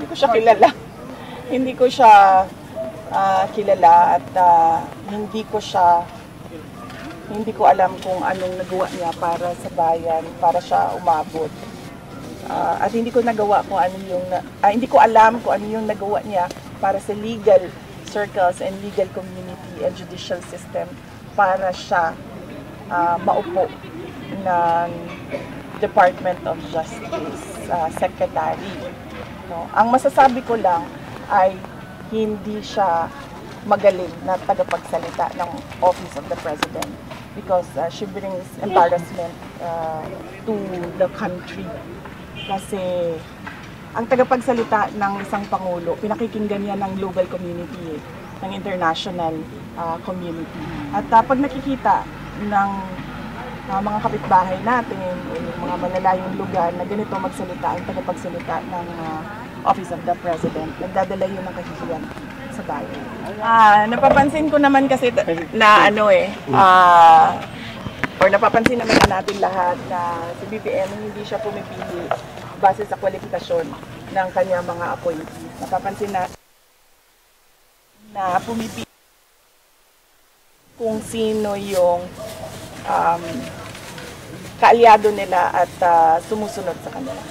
Hindi ko siya kilala. Hindi ko siya kilala at hindi ko alam kung anong nagawa niya para sa bayan, para siya umabot. At hindi ko alam kung ano yung nagawa niya para sa legal circles and legal community and judicial system para siya maupo ng Department of Justice Secretary. No? Ang masasabi ko lang ay hindi siya magaling na tagapagsalita ng Office of the President because she brings embarrassment to the country. Kasi ang tagapagsalita ng isang Pangulo, pinakikinggan niya ng global community, ng international community. At pag nakikita ng mga kapitbahay natin, yung mga malalayong lugar na ganito magsalita, ang tagapagsalita ng Office of the President, nagdadala yun ng kahihiyan sa bayan. Napapansin ko naman kasi na napapansin naman natin lahat na si BBM hindi siya pumipili base sa kwalifikasyon ng kanyang mga appointees. Napapansin na pumipili kung sino yung kaalyado nila at sumusunod sa kanila.